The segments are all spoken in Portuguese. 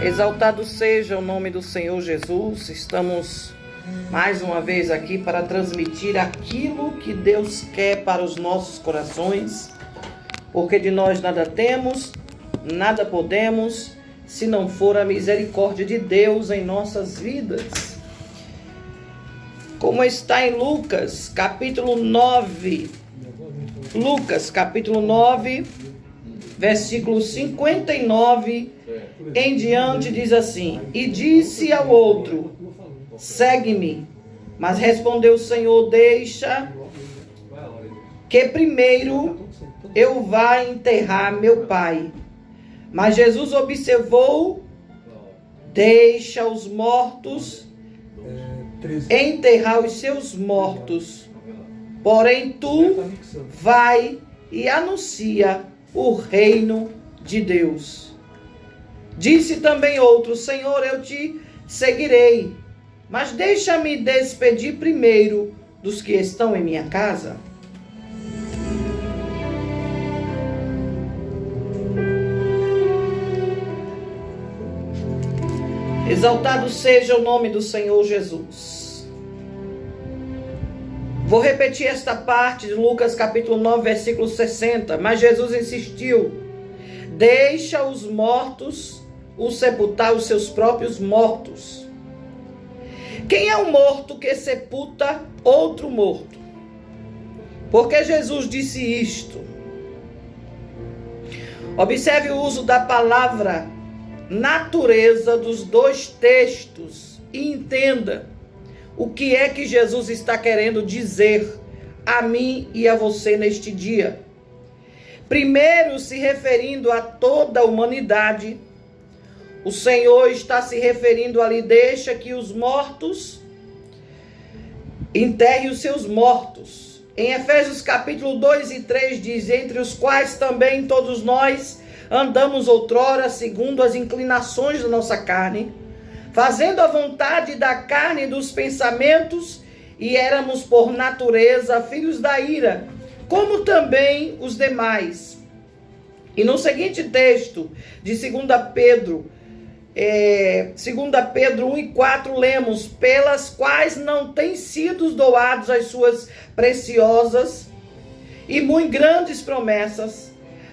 Exaltado seja o nome do Senhor Jesus. Estamos mais uma vez aqui para transmitir aquilo que Deus quer para os nossos corações, porque de nós nada temos, nada podemos, se não for a misericórdia de Deus em nossas vidas. Como está em Lucas, capítulo 9. Lucas, capítulo 9, versículo 59 em diante, diz assim: E disse ao outro: segue-me. Mas respondeu o Senhor: deixa que primeiro eu vá enterrar meu pai. Mas Jesus observou: deixa os mortos enterrar os seus mortos. Porém tu vai e anuncia o reino de Deus. Disse também outro: Senhor, eu te seguirei, mas deixa-me despedir primeiro dos que estão em minha casa. Exaltado seja o nome do Senhor Jesus. Vou repetir esta parte de Lucas capítulo 9, versículo 60. Mas Jesus insistiu: deixa os mortos sepultar os seus próprios mortos. Quem é o morto que sepulta outro morto? Porque Jesus disse isto? Observe o uso da palavra natureza dos dois textos e entenda o que é que Jesus está querendo dizer a mim e a você neste dia. Primeiro, se referindo a toda a humanidade, o Senhor está se referindo ali: deixa que os mortos enterrem os seus mortos. Em Efésios capítulo 2 e 3 diz: entre os quais também todos nós andamos outrora segundo as inclinações da nossa carne, fazendo a vontade da carne e dos pensamentos, e éramos por natureza filhos da ira, como também os demais. E no seguinte texto de 2 Pedro, 2 Pedro 1 e 4, lemos: pelas quais não têm sido doados as suas preciosas e muito grandes promessas,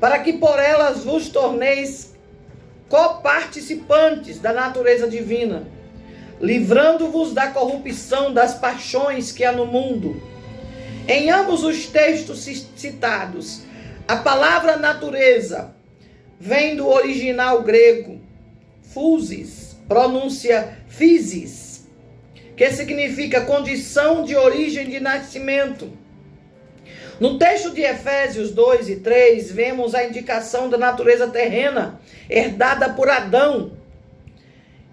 para que por elas vos torneis coparticipantes da natureza divina, livrando-vos da corrupção das paixões que há no mundo. Em ambos os textos citados, a palavra natureza vem do original grego physis, pronúncia physis, que significa condição de origem de nascimento. No texto de Efésios 2 e 3, vemos a indicação da natureza terrena, herdada por Adão.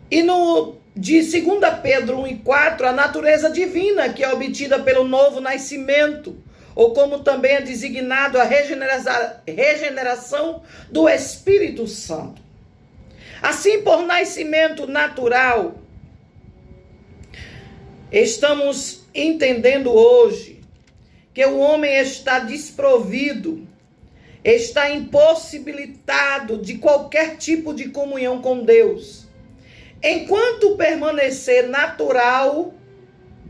E no de 2 Pedro 1 e 4, a natureza divina, que é obtida pelo novo nascimento, ou como também é designado a regeneração do Espírito Santo. Assim, por nascimento natural, estamos entendendo hoje que o homem está desprovido, está impossibilitado de qualquer tipo de comunhão com Deus. Enquanto permanecer natural,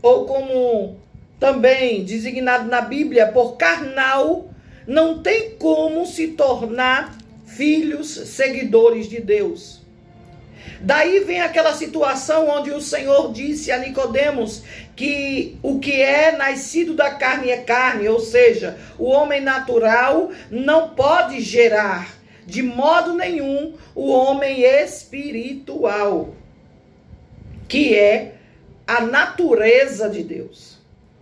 ou como também designado na Bíblia por carnal, não tem como se tornar filhos seguidores de Deus. Daí vem aquela situação onde o Senhor disse a Nicodemos que o que é nascido da carne é carne, ou seja, o homem natural não pode gerar de modo nenhum o homem espiritual, que é a natureza de Deus.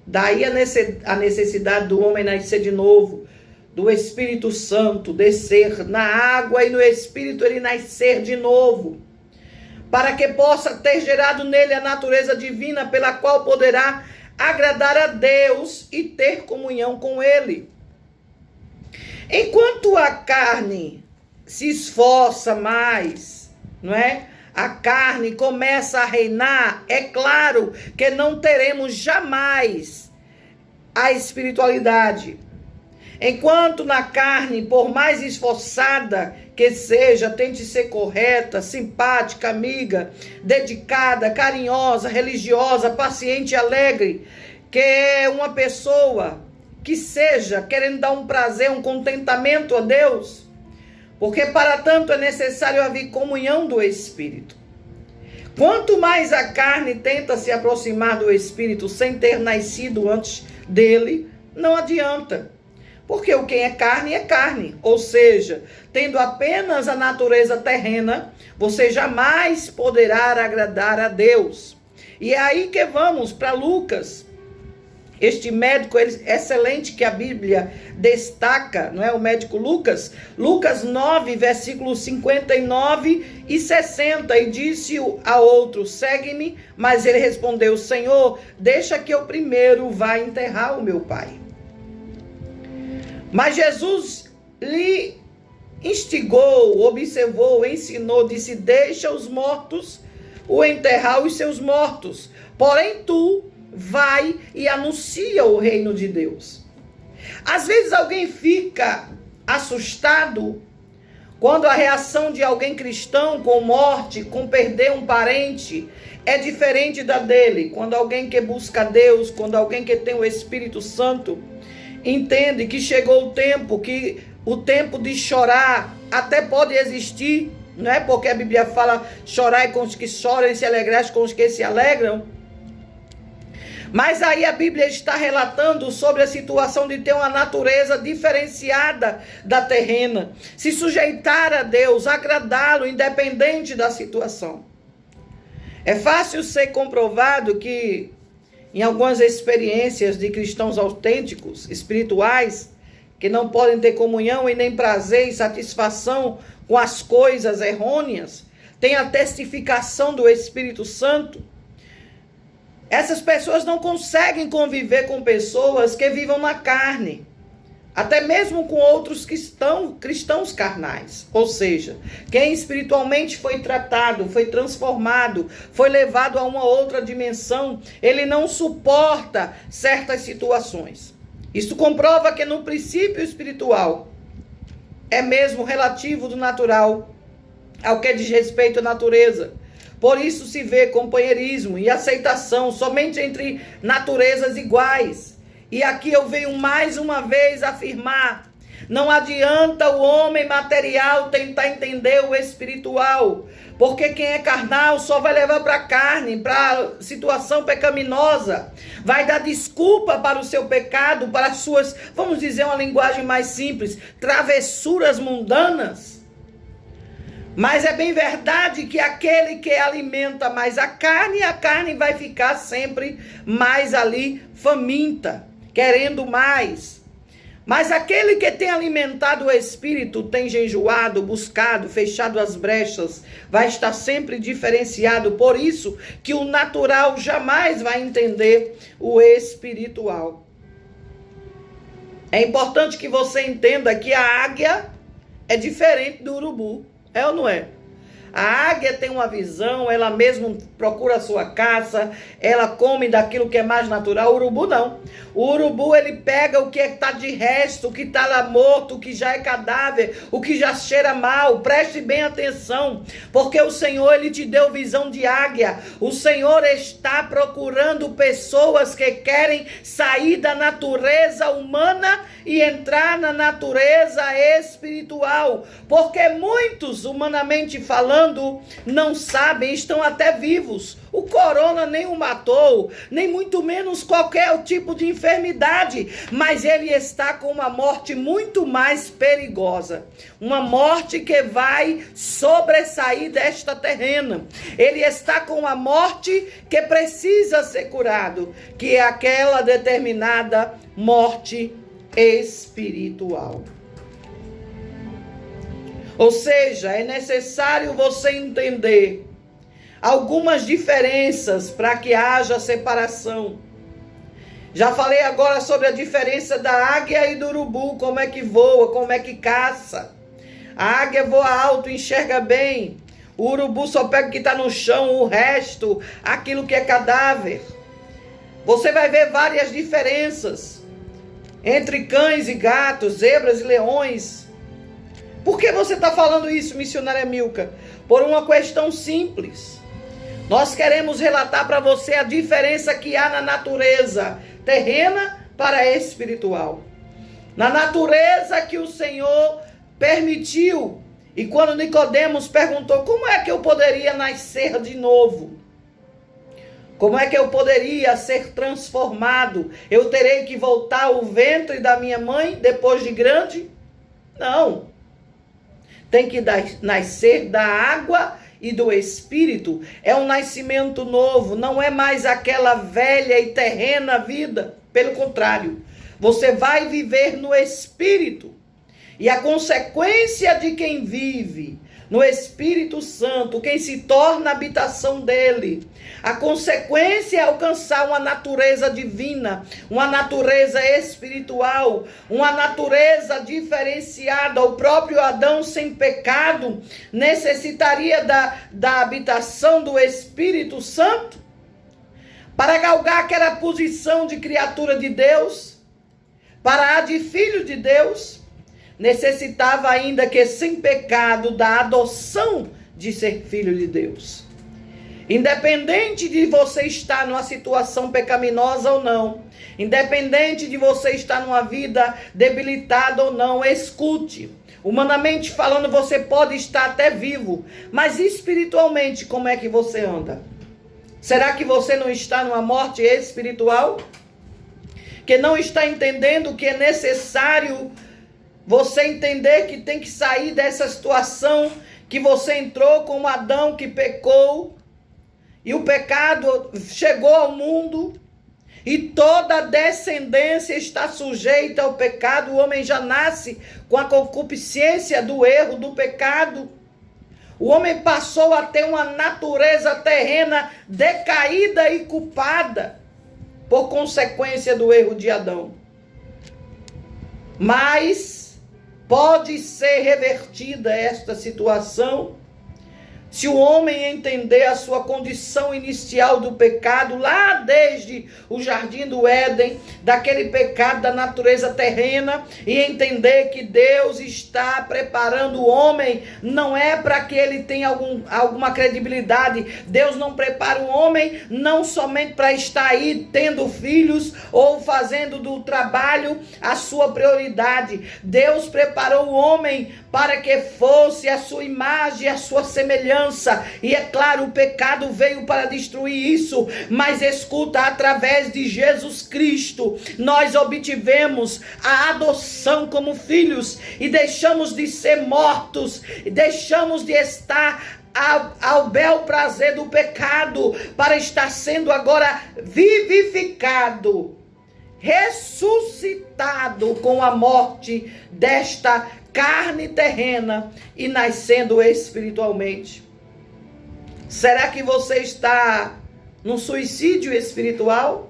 Daí a necessidade do homem nascer de novo, do Espírito Santo descer na água e no Espírito ele nascer de novo, para que possa ter gerado nele a natureza divina, pela qual poderá agradar a Deus e ter comunhão com ele. Enquanto a carne se esforça mais, não é? A carne começa a reinar, é claro que não teremos jamais a espiritualidade. Enquanto na carne, por mais esforçada que seja, tente ser correta, simpática, amiga, dedicada, carinhosa, religiosa, paciente e alegre, que é uma pessoa que seja querendo dar um prazer, um contentamento a Deus, porque para tanto é necessário haver comunhão do Espírito. Quanto mais a carne tenta se aproximar do Espírito sem ter nascido antes dele, não adianta. Porque o quem é carne, ou seja, tendo apenas a natureza terrena, você jamais poderá agradar a Deus. E é aí que vamos para Lucas, este médico excelente que a Bíblia destaca, não é o médico Lucas? Lucas 9, versículos 59 e 60, e disse a outro, segue-me, mas ele respondeu, Senhor, deixa que eu primeiro vá enterrar o meu pai. Mas Jesus lhe instigou, observou, ensinou, disse, deixa os mortos o enterrar os seus mortos, porém tu vai e anuncia o reino de Deus. Às vezes alguém fica assustado quando a reação de alguém cristão com morte, com perder um parente, é diferente da dele. Quando alguém que busca Deus, quando alguém que tem o Espírito Santo, entende que chegou o tempo de chorar até pode existir, não é? Porque a Bíblia fala, chorai com os que choram e se alegrai com os que se alegram. Mas aí a Bíblia está relatando sobre a situação de ter uma natureza diferenciada da terrena. Se sujeitar a Deus, agradá-lo, independente da situação. É fácil ser comprovado que em algumas experiências de cristãos autênticos, espirituais, que não podem ter comunhão e nem prazer e satisfação com as coisas errôneas, tem a testificação do Espírito Santo. Essas pessoas não conseguem conviver com pessoas que vivam na carne, até mesmo com outros cristãos carnais. Ou seja, quem espiritualmente foi tratado, foi transformado, foi levado a uma outra dimensão, ele não suporta certas situações. Isso comprova que no princípio espiritual é mesmo relativo do natural ao que diz respeito à natureza. Por isso se vê companheirismo e aceitação somente entre naturezas iguais. E aqui eu venho mais uma vez afirmar, não adianta o homem material tentar entender o espiritual, porque quem é carnal só vai levar para a carne, para a situação pecaminosa, vai dar desculpa para o seu pecado, para as suas, vamos dizer uma linguagem mais simples, travessuras mundanas. Mas é bem verdade que aquele que alimenta mais a carne vai ficar sempre mais ali faminta, querendo mais. Mas aquele que tem alimentado o espírito, tem jejuado, buscado, fechado as brechas, vai estar sempre diferenciado. Por isso que o natural jamais vai entender o espiritual. É importante que você entenda que a águia é diferente do urubu. É ou não é? A águia tem uma visão, ela mesmo procura a sua caça, ela come daquilo que é mais natural. O urubu não. O urubu, ele pega o que está de resto, o que está lá morto, o que já é cadáver, o que já cheira mal. Preste bem atenção, porque o Senhor, ele te deu visão de águia. O Senhor está procurando pessoas que querem sair da natureza humana e entrar na natureza espiritual, porque muitos, humanamente falando, não sabem, estão até vivos. O corona nem o matou, nem muito menos qualquer tipo de enfermidade, mas ele está com uma morte muito mais perigosa, uma morte que vai sobressair desta terrena. Ele está com uma morte que precisa ser curado, que é aquela determinada morte espiritual. Ou seja, é necessário você entender algumas diferenças para que haja separação. Já falei agora sobre a diferença da águia e do urubu, como é que voa, como é que caça. A águia voa alto, enxerga bem. O urubu só pega o que está no chão, o resto, aquilo que é cadáver. Você vai ver várias diferenças. entre cães e gatos, zebras e leões. Por que você está falando isso, missionária Milka? Por uma questão simples. Nós queremos relatar para você a diferença que há na natureza terrena para a espiritual. Na natureza que o Senhor permitiu. E quando Nicodemos perguntou, como é que eu poderia nascer de novo? Como é que eu poderia ser transformado? Eu terei que voltar ao ventre da minha mãe depois de grande? Não. Tem que nascer da água e do Espírito. É um nascimento novo, não é mais aquela velha e terrena vida. Pelo contrário, você vai viver no Espírito. E a consequência de quem vive no Espírito Santo, quem se torna a habitação dele, a consequência é alcançar uma natureza divina, uma natureza espiritual, uma natureza diferenciada. O próprio Adão sem pecado necessitaria da habitação do Espírito Santo para galgar aquela posição de criatura de Deus, para a de filho de Deus. Necessitava ainda que sem pecado da adoção de ser filho de Deus. Independente de você estar numa situação pecaminosa ou não, independente de você estar numa vida debilitada ou não, escute. Humanamente falando, você pode estar até vivo, mas espiritualmente, como é que você anda? Será que você não está numa morte espiritual? Que não está entendendo que é necessário você entender que tem que sair dessa situação que você entrou como Adão que pecou, e o pecado chegou ao mundo, e toda a descendência está sujeita ao pecado. O homem já nasce com a concupiscência do erro, do pecado. O homem passou a ter uma natureza terrena decaída e culpada por consequência do erro de Adão. Mas pode ser revertida esta situação se o homem entender a sua condição inicial do pecado, lá desde o jardim do Éden, daquele pecado da natureza terrena, e entender que Deus está preparando o homem, não é para que ele tenha alguma credibilidade. Deus não prepara o homem não somente para estar aí tendo filhos ou fazendo do trabalho a sua prioridade. Deus preparou o homem para que fosse a sua imagem, a sua semelhança. E é claro, o pecado veio para destruir isso, mas escuta, através de Jesus Cristo, nós obtivemos a adoção como filhos, e deixamos de ser mortos, e deixamos de estar ao bel prazer do pecado, para estar sendo agora vivificado, ressuscitado com a morte desta carne terrena e nascendo espiritualmente. Será que você está num suicídio espiritual?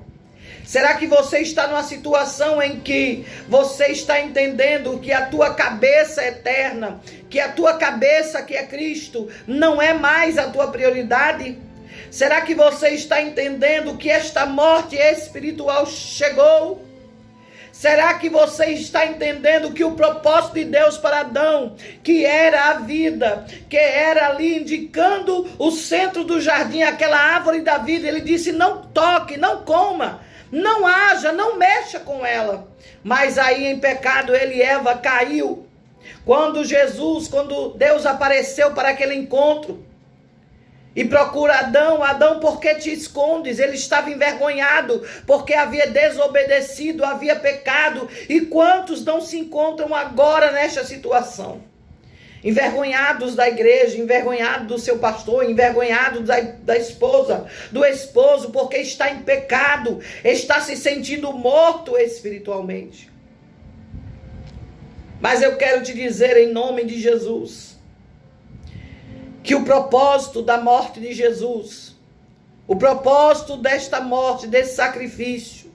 Será que você está numa situação em que você está entendendo que a tua cabeça eterna, que a tua cabeça que é Cristo, não é mais a tua prioridade? Será que você está entendendo que esta morte espiritual chegou? Será que você está entendendo que o propósito de Deus para Adão, que era a vida, que era ali indicando o centro do jardim, aquela árvore da vida, ele disse: não toque, não coma, não haja, não mexa com ela. Mas aí em pecado ele e Eva caiu. Quando Deus apareceu para aquele encontro e procura Adão: Adão, por que te escondes? Ele estava envergonhado, porque havia desobedecido, havia pecado. E quantos não se encontram agora nesta situação? Envergonhados da igreja, envergonhados do seu pastor, envergonhados da esposa, do esposo, porque está em pecado, está se sentindo morto espiritualmente. Mas eu quero te dizer, em nome de Jesus, que o propósito da morte de Jesus, o propósito desta morte, desse sacrifício,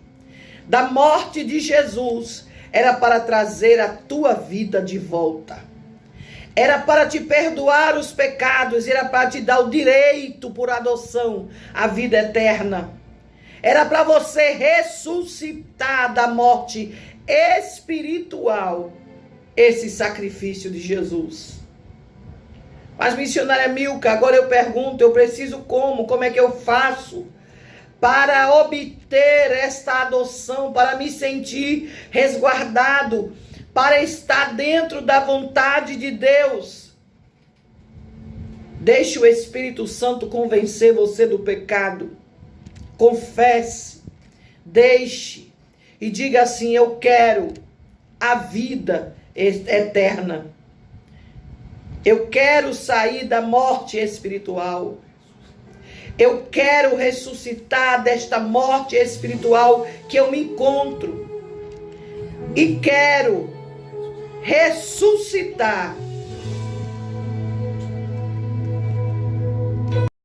da morte de Jesus, era para trazer a tua vida de volta. Era para te perdoar os pecados, era para te dar o direito por adoção à vida eterna. Era para você ressuscitar da morte espiritual esse sacrifício de Jesus. Mas, missionária Milka, agora eu pergunto, eu preciso como? Como é que eu faço para obter esta adoção, para me sentir resguardado, para estar dentro da vontade de Deus? Deixe o Espírito Santo convencer você do pecado. Confesse, deixe e diga assim: eu quero a vida eterna. Eu quero sair da morte espiritual. Eu quero ressuscitar desta morte espiritual que eu me encontro. E quero ressuscitar